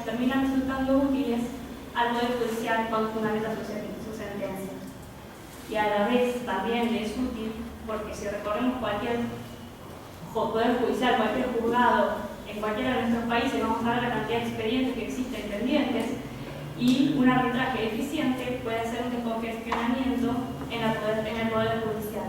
terminan resultando útiles al Poder Judicial cuando fundamenta su sentencia. Y a la vez también le es útil porque si recorremos cualquier Poder Judicial, cualquier juzgado, en cualquiera de nuestros países vamos a ver la cantidad de expedientes que existen pendientes, y un arbitraje eficiente puede hacer un descongestionamiento en el Poder Judicial.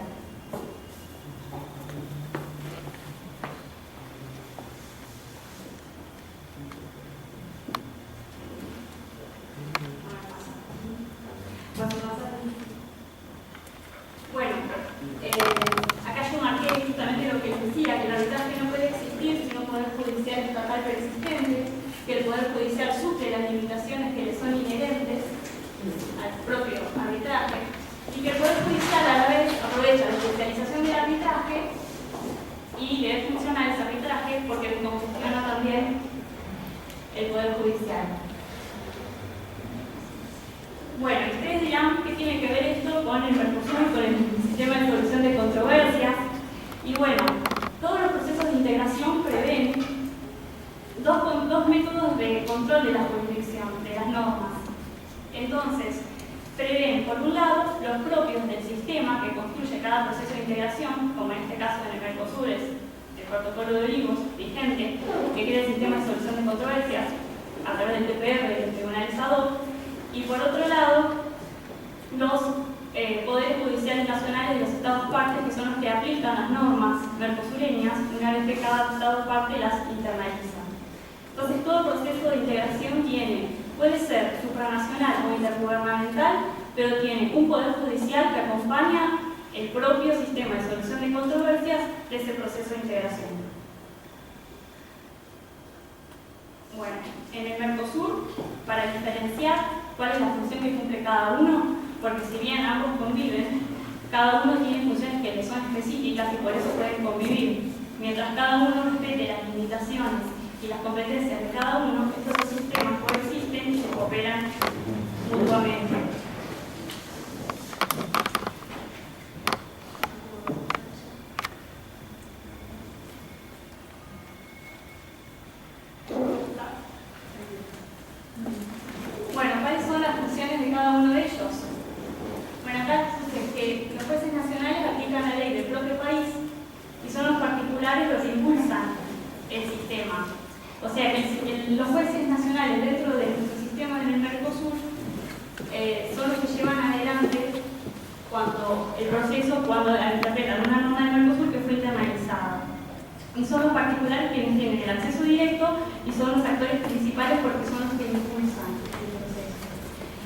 Bueno, acá yo marqué justamente lo que les decía, que el arbitraje no puede existir sin un Poder Judicial estatal persistente, que el Poder Judicial suple las limitaciones que le son inherentes al propio arbitraje, y que el Poder Judicial a la vez aprovecha la especialización del arbitraje y le dé función a ese arbitraje porque descongestiona también el Poder Judicial. Bueno, ustedes dirán qué tiene que ver esto con el Mercosur y con el sistema de solución de controversias. Y bueno, todos los procesos de integración prevén dos métodos de control de la jurisdicción, de las normas. Entonces, prevén, por un lado, los propios del sistema que construye cada proceso de integración, como en este caso en el Mercosur es el protocolo de Olivos vigente, que crea el sistema de solución de controversias a través del TPR y del tribunalizador. Y por otro lado, los poderes judiciales nacionales de los estados partes, que son los que aplican las normas mercosureñas una vez que cada estado parte las internaliza. Entonces, todo proceso de integración puede ser supranacional o intergubernamental, pero tiene un poder judicial que acompaña el propio sistema de solución de controversias de ese proceso de integración. Bueno, en el Mercosur, para diferenciar cuál es la función que cumple cada uno, porque si bien ambos conviven, cada uno tiene funciones que le son específicas y por eso pueden convivir. Mientras cada uno respete las limitaciones y las competencias de cada uno, estos dos sistemas coexisten y se cooperan mutuamente. Bueno, ¿cuáles son las funciones de cada uno de ellos? Bueno, acá es que los jueces nacionales aplican la ley del propio país y son los particulares los que impulsan el sistema. O sea que los jueces nacionales dentro de nuestro sistema en el Mercosur son los que llevan adelante el proceso cuando interpretan una norma del Mercosur que fue internalizada. Y son los particulares quienes tienen el acceso directo y son los actores principales porque son los que impulsan el proceso.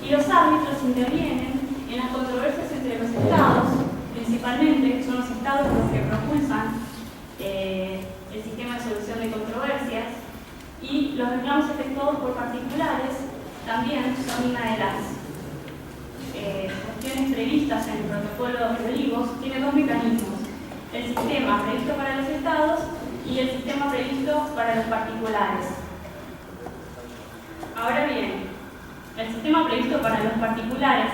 Y los árbitros intervienen en las controversias entre los estados, principalmente, que son los estados los que propulsan el sistema de solución de controversias, y los reclamos efectuados por particulares también son una de las cuestiones previstas en el protocolo de Olivos. Tiene dos mecanismos: el sistema previsto para los estados y el sistema previsto para los particulares. Ahora bien, el sistema previsto para los particulares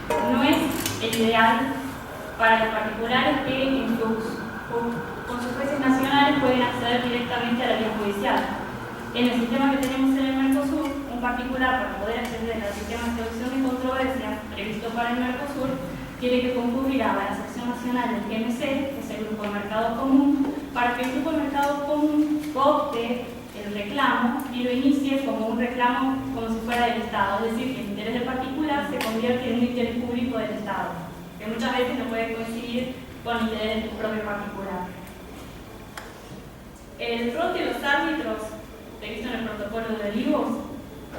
no es el ideal para los particulares que con sus jueces nacionales pueden acceder directamente a la vía judicial. En el sistema que tenemos en el Mercosur, un particular para poder acceder al sistema de solución de controversias previsto para el Mercosur tiene que concurrir a la sección nacional del GMC, que es el Grupo de Mercado Común, para que el Grupo de Mercado Común coopte el reclamo y lo inicie como un reclamo como si fuera del Estado, es decir, que el interés del particular se convierte en un interés público del Estado, que muchas veces no puede coincidir con el interés del propio particular. El rol de los árbitros previsto en el protocolo de Olivos,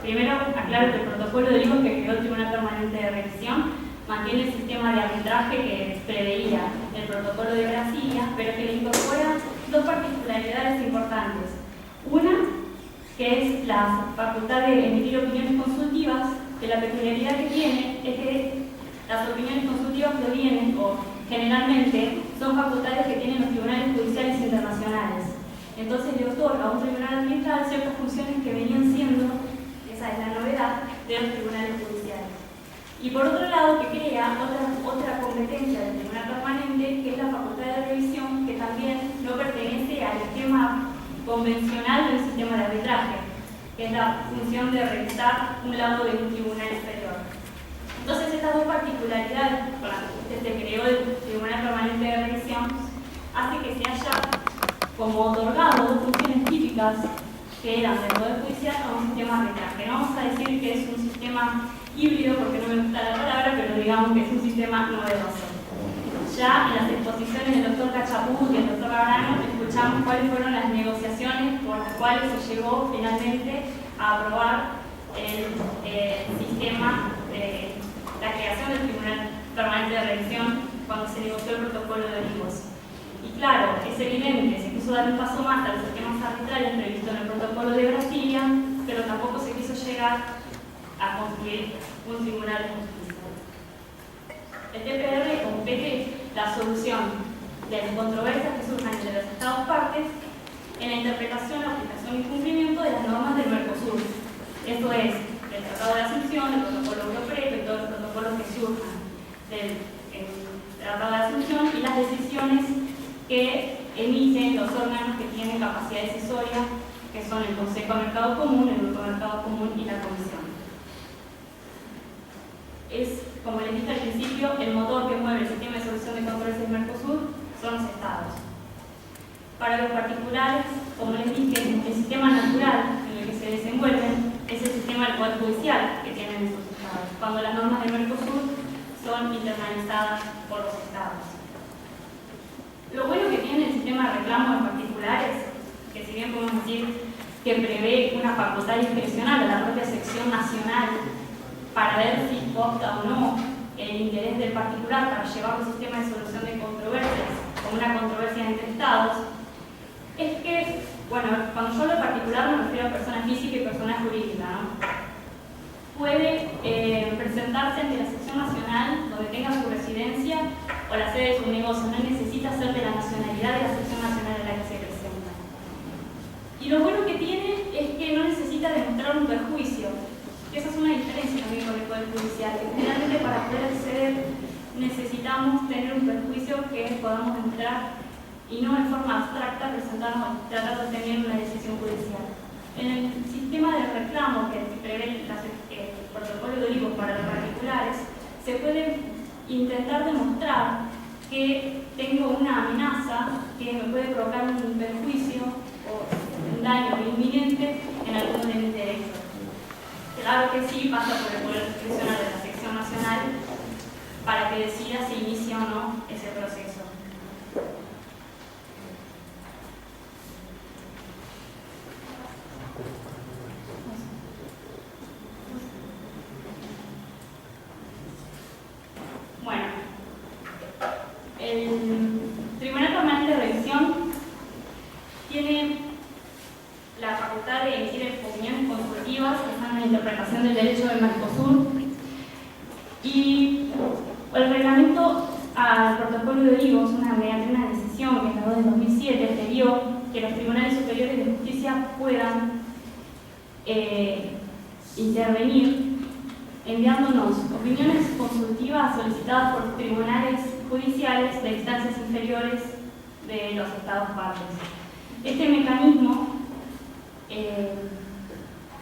primero aclaro que el protocolo de Olivos que creó el Tribunal Permanente de Revisión mantiene el sistema de arbitraje que preveía el protocolo de Brasilia, pero que le incorpora dos particularidades importantes. Una, que es la facultad de emitir opiniones consultivas, que la peculiaridad que tiene es que las opiniones consultivas provienen, o generalmente, son facultades que tienen los tribunales judiciales internacionales. Entonces le otorga a un tribunal arbitral ciertas funciones que venían siendo, esa es la novedad, de los tribunales judiciales. Y por otro lado, que crea otra competencia del tribunal permanente, que es la facultad de revisión, que también no pertenece al esquema convencional del sistema de arbitraje. que es la función de revisar un laudo de un tribunal inferior. Entonces, estas dos particularidades con las que se creó el Tribunal Permanente de Revisión hace que se haya como otorgado dos funciones típicas que eran del Poder Judicial a un sistema retral, que no vamos a decir que es un sistema híbrido porque no me gusta la palabra, pero digamos que es un sistema novedoso. Ya en las exposiciones del doctor Cachapuz y el doctor Labrano escuchamos cuáles fueron las negociaciones por las cuales se llegó finalmente a aprobar el sistema de la creación del Tribunal Permanente de Revisión cuando se negoció el protocolo de Olivos. Y claro, es evidente, se quiso dar un paso más a los sistemas arbitrarios previstos en el protocolo de Brasilia, pero tampoco se quiso llegar a construir un tribunal de justicia. El TPR compete la solución de las controversias que surjan entre los Estados partes en la interpretación, aplicación y cumplimiento de las normas del Mercosur. Esto es, del Tratado de Asunción, del Protocolo Europeo y todos los protocolos que surjan del Tratado de Asunción y las decisiones que emiten los órganos que tienen capacidad decisoria, que son el Consejo de Mercado Común, el Grupo de Mercado Común y la Comisión. Es, como les dije al principio, el motor que mueve el sistema de solución de controversias del Mercosur son los estados. Para los particulares, como les dije, el sistema natural en el que se desenvuelven es el sistema del Poder Judicial que tienen esos estados, cuando las normas del Mercosur son internalizadas por los estados. Lo bueno que tiene el sistema de reclamo en particulares, que si bien podemos decir que prevé una facultad discrecional a la propia sección nacional para ver si opta o no el interés del particular para llevar un sistema de solución de controversias como una controversia entre estados, es que, bueno, cuando yo hablo de particular me refiero a persona física y persona jurídica, ¿no? Puede presentarse ante la sección nacional donde tenga su residencia o la sede de su negocio, no necesita ser de la nacionalidad de la sección nacional en la que se presenta. Y lo bueno que tiene es que no necesita demostrar un perjuicio. Esa es una diferencia también con el Poder Judicial, que generalmente para poder acceder necesitamos tener un perjuicio que podamos demostrar y no en forma abstracta presentarnos, tratar de obtener una decisión judicial. En el sistema de reclamo que prevé el protocolo de Olivos para los particulares, se puede intentar demostrar que tengo una amenaza que me puede provocar un perjuicio o un daño inminente en alguno de mis derechos. Claro que sí, pasa por el Poder Discrecional de la sección nacional para que decida si inicia o no ese proceso. Bueno, el Tribunal Permanente de Revisión tiene la facultad de emitir opiniones consultivas que están en la interpretación del derecho del Mercosur, y el reglamento al protocolo de Olivos, mediante una decisión que es la 2 de 2007, previó que los tribunales superiores de justicia puedan intervenir enviándonos opiniones consultivas solicitadas por tribunales judiciales de instancias inferiores de los estados partes. Este mecanismo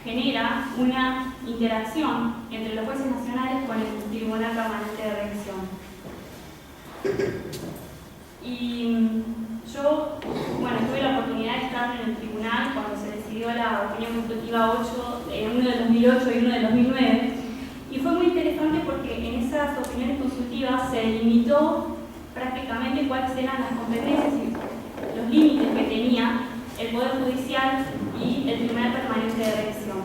genera una interacción entre los jueces nacionales con el Tribunal Permanente de Revisión. Y yo, bueno, tuve la oportunidad de estar en el tribunal cuando se decidió la opinión consultiva 8, uno del 2008 y uno del 2009, y fue muy interesante porque en esas opiniones consultivas se limitó prácticamente cuáles eran las competencias y los límites que tenía el Poder Judicial y el Tribunal Permanente de Revisión.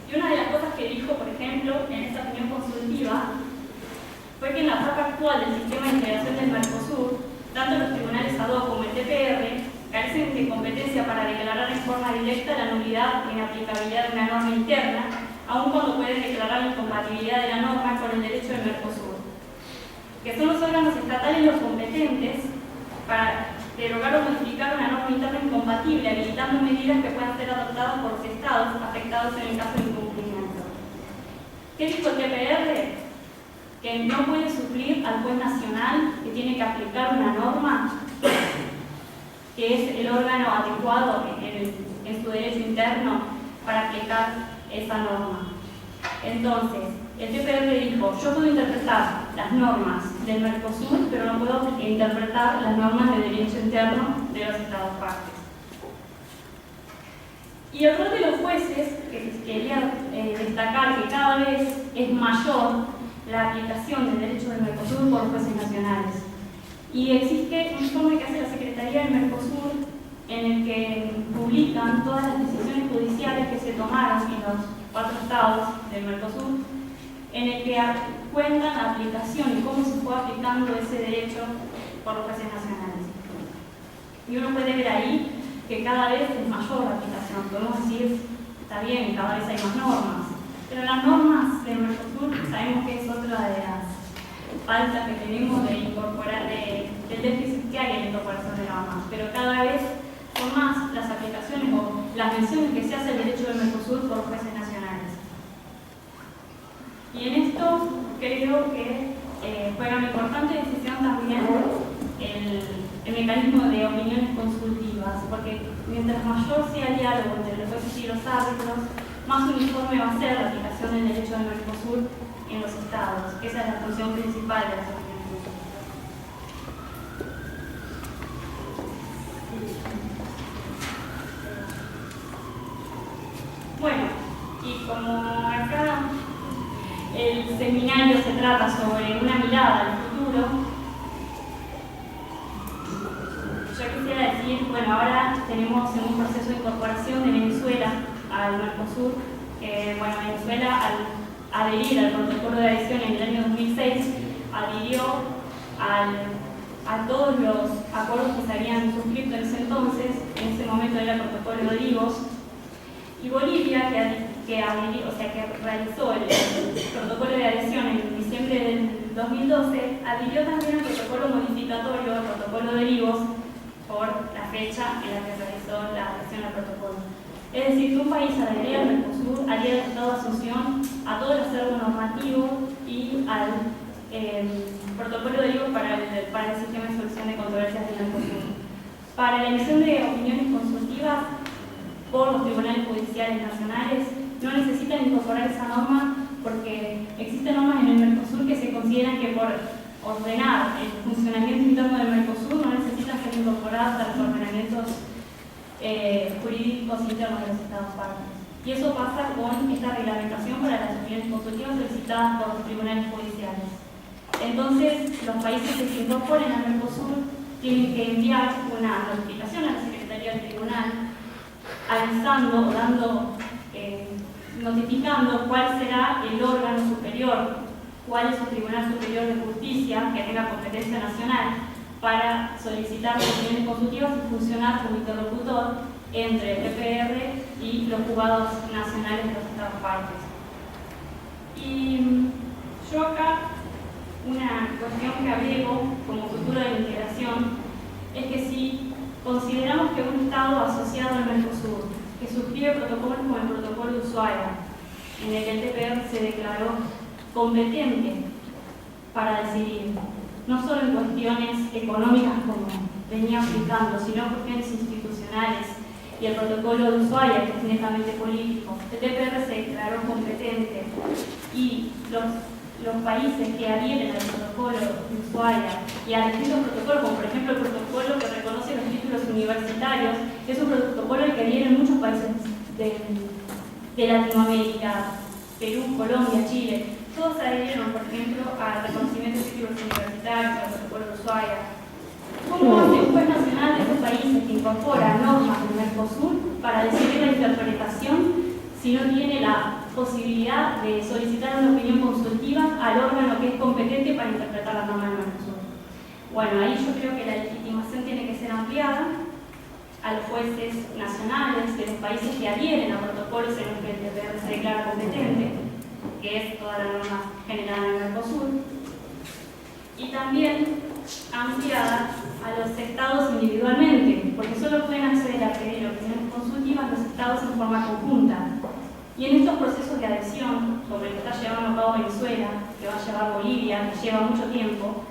Y una de las cosas que dijo, por ejemplo, en esa opinión consultiva, fue que en la etapa actual del sistema de integración del Mercosur, tanto los tribunales ad hoc como el TPR carecen de competencia para declarar en forma directa la nulidad o inaplicabilidad de una norma interna, aun cuando pueden declarar la incompatibilidad de la norma con el derecho del Mercosur, que son los órganos estatales los competentes para derogar o modificar una norma interna incompatible, habilitando medidas que puedan ser adoptadas por los estados afectados en el caso de incumplimiento. ¿Qué dijo el TPR? Que no puede suplir al juez nacional que tiene que aplicar una norma que es el órgano adecuado en su derecho interno para aplicar esa norma. Entonces, el TPR dijo, yo puedo interpretar las normas del Mercosur, pero no puedo interpretar las normas de derecho interno de los Estados partes. Y el rol de los jueces, que quería destacar que cada vez es mayor la aplicación del derecho del Mercosur por los jueces nacionales. Y existe un informe que hace la Secretaría del Mercosur en el que publican todas las decisiones judiciales que se tomaron en los 4 estados del Mercosur, en el que cuentan la aplicación y cómo se fue aplicando ese derecho por los jueces nacionales. Y uno puede ver ahí que cada vez es mayor la aplicación. Podemos decir, está bien, cada vez hay más normas, pero las normas del Mercosur sabemos que es otra de las faltas que tenemos de incorporar, del déficit que hay en la incorporación de normas, pero cada vez son más las aplicaciones o las menciones que se hace al derecho del Mercosur por los jueces nacionales. Y en esto creo que juega una importante decisión también el mecanismo de opiniones consultivas, porque mientras mayor sea el diálogo entre los jueces y los árbitros, más uniforme va a ser la aplicación del derecho del Mercosur en los estados, que esa es la función principal de las opiniones consultivas. Bueno, y como acá el seminario se trata sobre una mirada al futuro, yo quisiera decir, bueno, ahora tenemos en un proceso de incorporación de Venezuela al Mercosur. Bueno, Venezuela al adherir al protocolo de adhesión en el año 2006, adhirió a todos los acuerdos que se habían suscrito en ese entonces, en ese momento era el protocolo de Olivos, y Bolivia, que realizó el protocolo de adhesión en diciembre del 2012, adhirió también al protocolo modificatorio, el protocolo de Olivos, por la fecha en la que realizó la adhesión al protocolo. Es decir, que un país adhería al Mercosur haría Estado de Asunción a todo el acervo normativo y al protocolo de Olivos para el sistema de solución de controversias del Mercosur. Para la emisión de opiniones consultivas por los tribunales judiciales nacionales, no necesitan incorporar esa norma porque existen normas en el Mercosur que se consideran que por ordenar el funcionamiento interno del Mercosur no necesitan ser incorporadas a los ordenamientos jurídicos internos de los Estados partes. Y eso pasa con esta reglamentación para las opiniones consultivas solicitadas por los tribunales judiciales. Entonces, los países que se incorporen al Mercosur tienen que enviar una notificación a la Secretaría del Tribunal avisando o notificando cuál será el órgano superior, cuál es el Tribunal Superior de Justicia que tenga competencia nacional para solicitar opiniones consultivas y funcionar como interlocutor entre el TPR y los juzgados nacionales de los Estados partes. Y yo acá, una cuestión que agrego como futuro de la integración es que si consideramos que un Estado asociado al Mercosur, que suscribe protocolos como el protocolo de Ushuaia, en el que el TPR se declaró competente para decidir, no solo en cuestiones económicas como venía aplicando, sino en cuestiones institucionales, y el protocolo de Ushuaia, que es netamente político, el TPR se declaró competente, y los países que adhieren al protocolo de Ushuaia y a distintos protocolos, como por ejemplo el protocolo que reconoce los títulos universitarios, es un protocolo al que adhieren muchos países de Latinoamérica, Perú, Colombia, Chile, todos adhirieron, por ejemplo, al reconocimiento de títulos universitarios, al protocolo de Ushuaia. ¿Cómo hace un juez nacional de esos países que incorpora normas del Mercosur para decidir la interpretación si no tiene la posibilidad de solicitar una opinión consultiva al órgano que es competente para interpretar la norma del Mercosur? Bueno, ahí yo creo que la legitimación tiene que ser ampliada a los jueces nacionales de los países que adhieren a protocolos en los que el TPR se declara competente, que es toda la norma generada en el Mercosur, y también ampliada a los estados individualmente, porque solo pueden acceder a pedir opiniones consultivas los estados en forma conjunta. Y en estos procesos de adhesión, como el que está llevando a cabo Venezuela, que va a llevar Bolivia, que lleva mucho tiempo,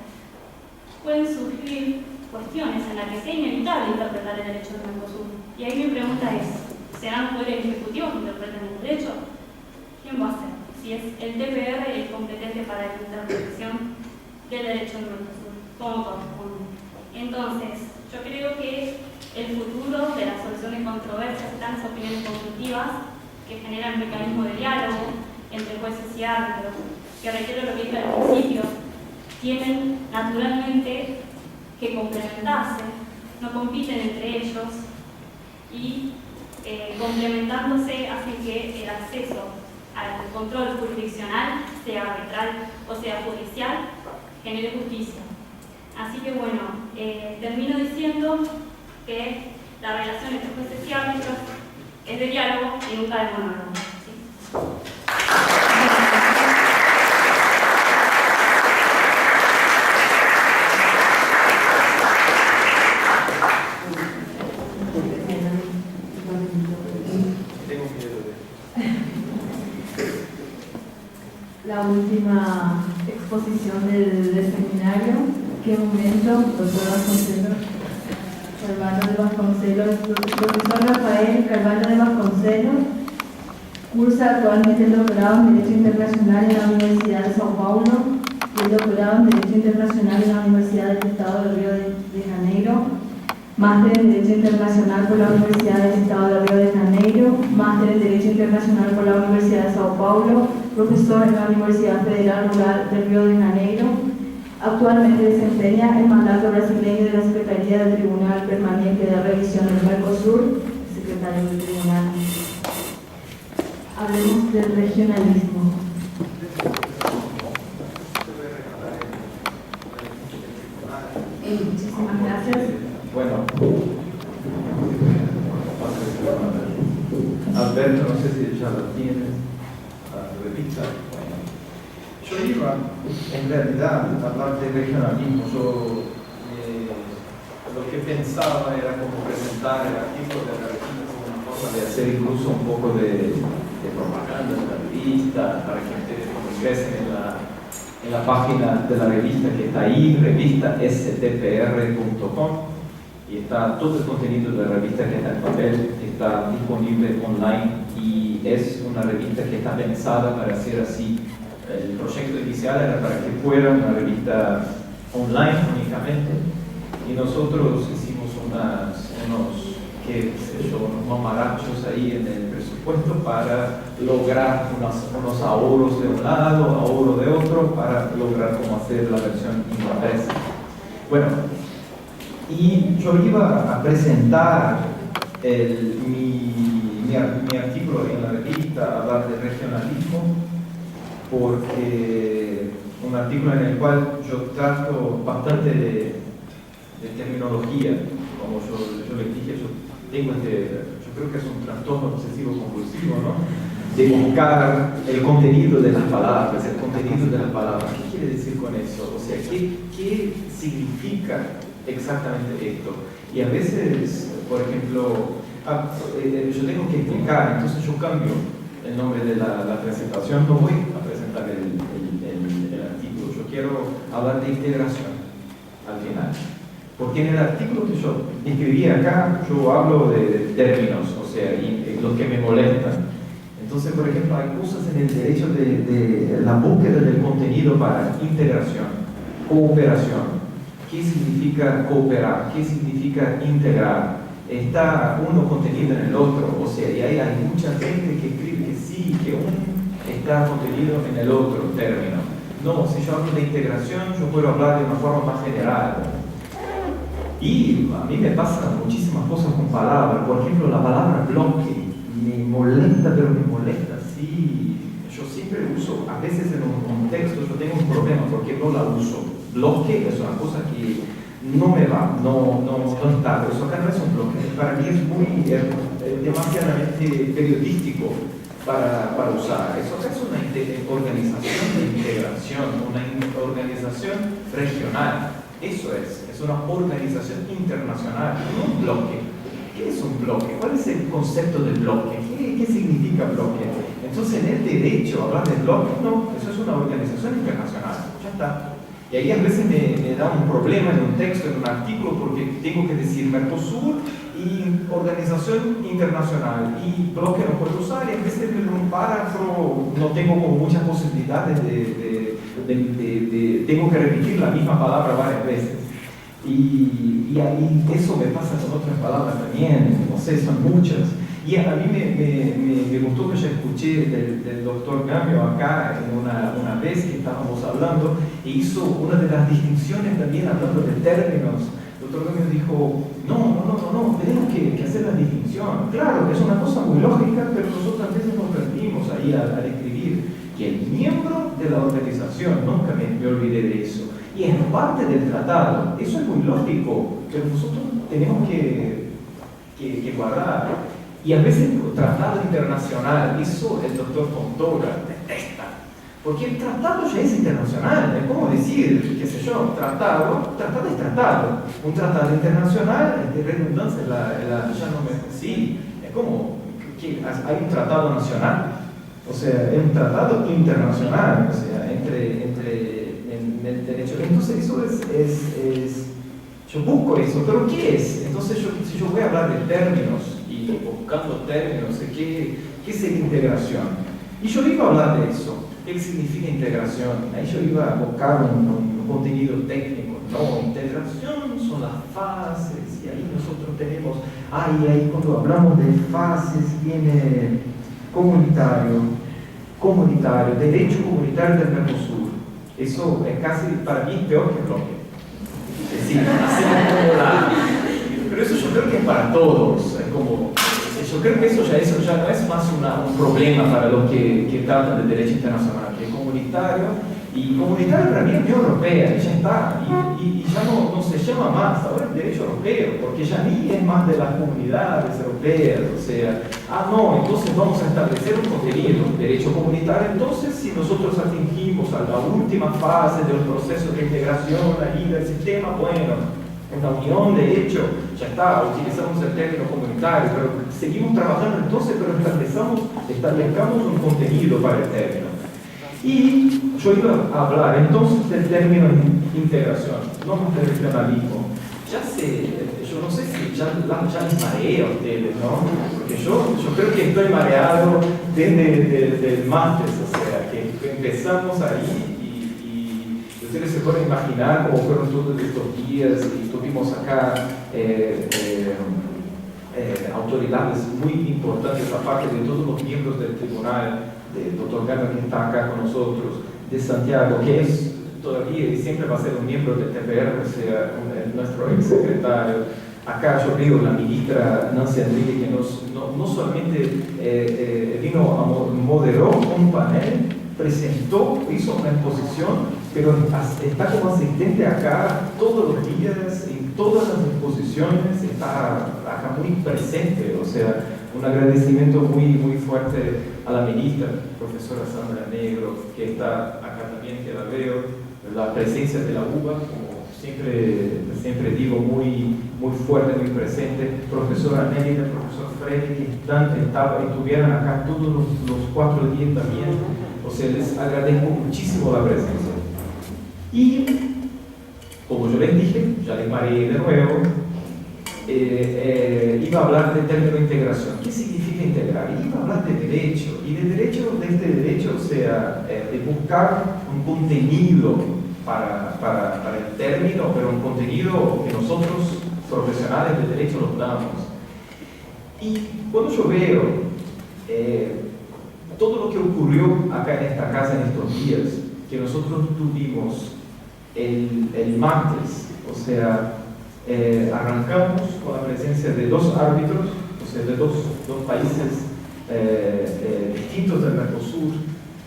pueden surgir cuestiones cuestiones en las que sea inevitable interpretar el derecho del Mercosur. Y ahí mi pregunta es, ¿serán los poderes ejecutivos que interpreten el derecho? ¿Quién va a hacer? Si es el TPR el competente para la interpretación del derecho del Mercosur, ¿cómo corresponde? Entonces, yo creo que el futuro de la solución de controversias están las opiniones consultivas que generan un mecanismo de diálogo entre jueces y árbitros, que requiere lo que dije al principio, tienen naturalmente que complementarse, no compiten entre ellos y complementándose hacen que el acceso al control jurisdiccional, sea arbitral o sea judicial, genere justicia. Así que bueno, termino diciendo que la relación entre jueces y árbitros es de diálogo y nunca de monólogo. ¿Sí? La última exposición del seminario, ¿qué momento? Doctor Vasconcelos, Carvalho de Vasconcelos, profesor Rafael Carvalho de Vasconcelos, cursa actualmente el doctorado en Derecho Internacional en la Universidad de São Paulo y el doctorado en Derecho Internacional en la Universidad del Estado de Río de Janeiro, máster en Derecho Internacional por la Universidad del Estado de Río de Janeiro, máster en Derecho Internacional por la Universidad de São Paulo, profesor en la Universidad Federal Rural de Río de Janeiro. Actualmente desempeña el mandato brasileño de la Secretaría del Tribunal Permanente de Revisión del Mercosur, secretario del Tribunal. Hablemos del regionalismo. Muchísimas gracias. Bueno, Alberto, no sé si ya lo tienes, revista. Bueno, yo iba en realidad a hablar de regionalismo. Yo lo que pensaba era como presentar el artículo de la revista como una forma de hacer incluso un poco de propaganda de la revista para que ustedes ingresen en la página de la revista que está ahí, revistastpr.com. Y está todo el contenido de la revista que está en papel, está disponible online y es una revista que está pensada para ser así. El proyecto inicial era para que fuera una revista online únicamente y nosotros hicimos unos mamarachos ahí en el presupuesto para lograr unos ahorros de un lado, ahorros de otro, para lograr cómo hacer la versión impresa. Bueno, y yo iba a presentar mi artículo en la revista, hablar de regionalismo, porque un artículo en el cual yo trato bastante de terminología, como yo les dije, yo creo que es un trastorno obsesivo compulsivo, ¿no? De buscar el contenido de las palabras, el contenido de las palabras. ¿Qué quiere decir con eso? O sea, ¿qué significa exactamente esto? Y a veces, por ejemplo, yo tengo que explicar, entonces yo cambio el nombre de la presentación, no voy a presentar el artículo, yo quiero hablar de integración al final. Porque en el artículo que yo escribí acá, yo hablo de términos, o sea, y los que me molestan. Entonces, por ejemplo, hay cosas en el derecho de la búsqueda del contenido para integración, cooperación. ¿Qué significa cooperar? ¿Qué significa integrar? Está uno contenido en el otro, o sea, y ahí hay mucha gente que escribe que sí, que uno está contenido en el otro término. No, si yo hablo de integración, yo puedo hablar de una forma más general. Y a mí me pasan muchísimas cosas con palabras. Por ejemplo, la palabra bloque me molesta, pero me molesta, sí. Yo siempre uso, a veces en un contexto yo tengo un problema porque no la uso. Bloque es una cosa que no me va, no está, pero eso acá no es un bloque. Para mí es muy demasiadamente periodístico para usar. Eso acá es una organización de integración, una organización regional. Eso es una organización internacional, no un bloque. ¿Qué es un bloque? ¿Cuál es el concepto de bloque? ¿Qué significa bloque? Entonces, en el derecho, hablar de bloque, no, eso es una organización internacional, ya está. Y ahí a veces me da un problema en un texto, en un artículo, porque tengo que decir Mercosur y Organización Internacional y bloque no puedo usar, y a veces en un párrafo no tengo como muchas posibilidades tengo que repetir la misma palabra varias veces. Y ahí eso me pasa con otras palabras también, no sé, son muchas. Y a mí me gustó que yo escuché del doctor Gamio acá en una vez que estábamos hablando, e hizo una de las distinciones también hablando de términos. El doctor Gamio dijo, no, tenemos que hacer la distinción. Claro, es una cosa muy lógica, pero nosotros a veces nos perdimos ahí al escribir que el miembro de la organización, nunca me olvidé de eso, y es parte del tratado. Eso es muy lógico, pero nosotros tenemos que guardar. Y a veces el tratado internacional, eso el doctor Fontoura detesta, porque el tratado ya es internacional. Es como decir, qué sé yo, tratado es tratado. Un tratado internacional es de redundancia, ya no me... Sí, es como que hay un tratado nacional, o sea, es un tratado internacional, o sea, en el derecho. Entonces eso es yo busco eso, pero ¿qué es? Entonces si yo voy a hablar de términos, buscando términos de qué es integración. Y yo iba a hablar de eso, qué significa integración. Ahí yo iba a buscar un contenido técnico. No, integración son las fases, y ahí nosotros tenemos, ahí cuando hablamos de fases viene comunitario, derecho comunitario del Mercosur. Eso es casi, para mí, peor que bloque. Es decir, hacemos como pero eso yo creo que es para todos. Es como, yo creo que eso ya no es más un problema para los que tratan de derecho internacional, que es comunitario. Y comunitario para mí es Unión Europea, y ya está. Y ya no se llama más, ahora es derecho europeo, porque ya ni es más de las comunidades europeas. O sea, no, entonces vamos a establecer un contenido, derecho comunitario. Entonces, si nosotros atingimos a la última fase del proceso de integración ahí del sistema, bueno, en la unión de hecho, ya está, utilizamos el término comunitario, pero seguimos trabajando entonces, pero establezcamos un contenido para el término. Y yo iba a hablar entonces del término integración, no del regionalismo. Yo no sé si ya les mareé a ustedes, ¿no? Porque yo creo que estoy mareado desde el máster, o sea, que empezamos ahí. Ustedes se pueden imaginar cómo fueron todos estos días, y tuvimos acá autoridades muy importantes, aparte de todos los miembros del tribunal, del doctor Gama que está acá con nosotros, de Santiago, que es todavía y siempre va a ser un miembro del TPR, o sea, nuestro ex secretario. Acá yo veo la ministra Nancy Enrique, que no solamente vino moderó un panel, presentó, hizo una exposición, pero está como asistente acá todos los días, en todas las exposiciones, está acá muy presente. O sea, un agradecimiento muy fuerte a la ministra, profesora Sandra Negro, que está acá también, que la veo, la presencia de la UBA, como siempre digo, muy fuerte, muy presente, profesora Nélida, profesor Freddy, que estuvieron acá todos los 4 días también. O sea, les agradezco muchísimo la presencia. Y, como yo les dije, ya les mareé de nuevo, iba a hablar del término integración. ¿Qué significa integrar? Iba a hablar de derecho, y de este derecho, o sea, de buscar un contenido para el término, pero un contenido que nosotros, profesionales de derecho, los damos. Y cuando yo veo todo lo que ocurrió acá en esta casa en estos días, que nosotros tuvimos el martes, o sea, arrancamos con la presencia de 2 árbitros, o sea, de dos países distintos del Mercosur.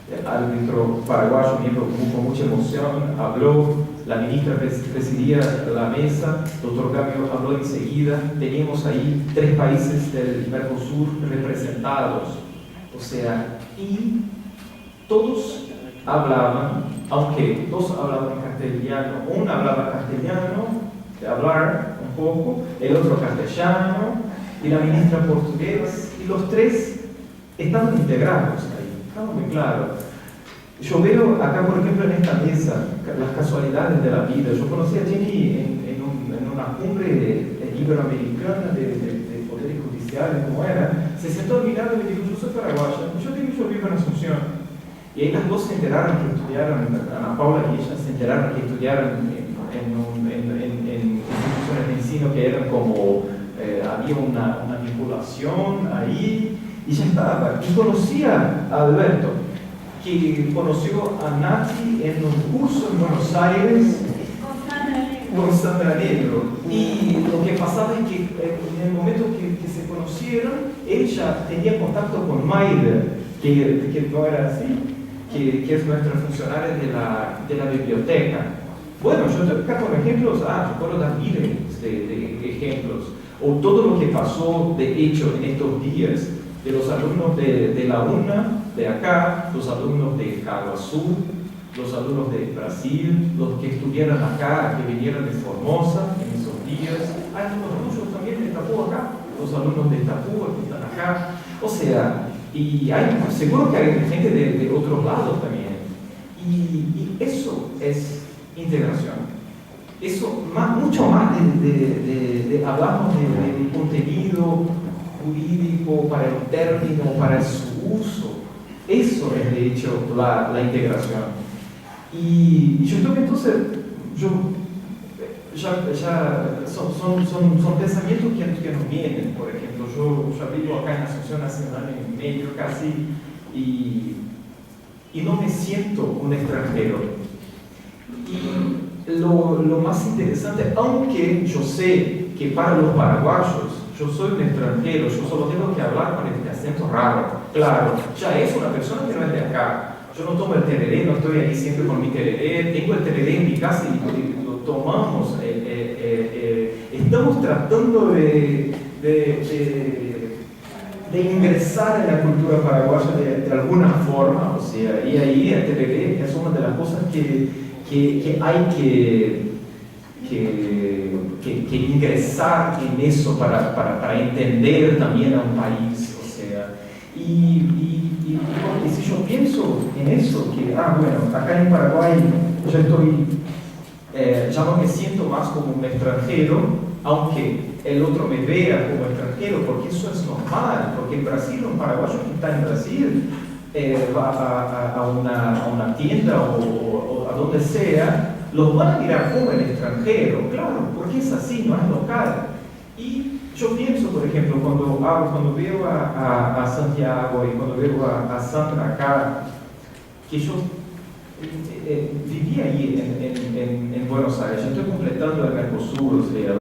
El árbitro paraguayo, miembro con mucha emoción, habló, la ministra presidía la mesa, doctor Gamio habló enseguida. Teníamos ahí 3 países del Mercosur representados, o sea, y todos hablaban, aunque 2 hablaban castellano, uno hablaba castellano, de hablar un poco, el otro castellano, y la ministra portugués, y los 3 estaban integrados ahí, estaba muy claro. yo veo acá, por ejemplo, en esta mesa, las casualidades de la vida. Yo conocí a Jenny en una cumbre iberoamericana de poderes judiciales, como era. Se sentó a mi lado y me dijo, yo soy paraguaya. Yo digo, yo vivo en Asunción. Y ahí las dos se enteraron que estudiaron, Ana Paula y ella se enteraron que estudiaron en instituciones de ensino que eran como, había una vinculación ahí, y ya estaba. Y conocía a Alberto, que conoció a Nati en un curso en Buenos Aires con Sandra Negro. Y lo que pasaba es que en el momento que se conocieron, ella tenía contacto con Mayra, que no era así, que es nuestra funcionaria de la biblioteca. Bueno, yo acá por ejemplos, yo puedo dar miles de ejemplos, o todo lo que pasó de hecho en estos días, de los alumnos de la UNA, de acá, los alumnos de Caguazú, los alumnos de Brasil, los que estuvieron acá, que vinieron de Formosa en esos días. Hay algunos tuyos también de Itapú acá, los alumnos de Itapú que están acá. O sea, y seguro que hay gente de otros lados también. Y eso es integración. Eso, mucho más de hablamos de contenido jurídico para el término, para su uso. Eso es de hecho la integración. Y yo creo que entonces, son pensamientos que nos vienen. Por ejemplo, yo ya vivo acá en Asunción hace un año y medio casi, y no me siento un extranjero. Y lo más interesante, aunque yo sé que para los paraguayos yo soy un extranjero, yo solo tengo que hablar con este acento raro, claro, ya es una persona que no es de acá. Yo no tomo el tereré, no estoy ahí siempre con mi tereré, tengo el tereré en mi casa y lo tomamos. Estamos tratando de ingresar en la cultura paraguaya de alguna forma, o sea, y ahí el tereré es una de las cosas que hay que ingresar en eso para entender también a un país, o sea, porque si yo pienso en eso, que, bueno, acá en Paraguay ya no me siento más como un extranjero, aunque el otro me vea como extranjero, porque eso es normal, porque en Brasil, un paraguayo que está en Brasil, va a una tienda o a donde sea, los van a mirar como el extranjero, claro, porque es así, no es local. Y yo pienso, por ejemplo, cuando veo a Santiago y cuando veo a Sandra acá, que yo viví ahí en Buenos Aires, yo estoy completando el Mercosur, o sea,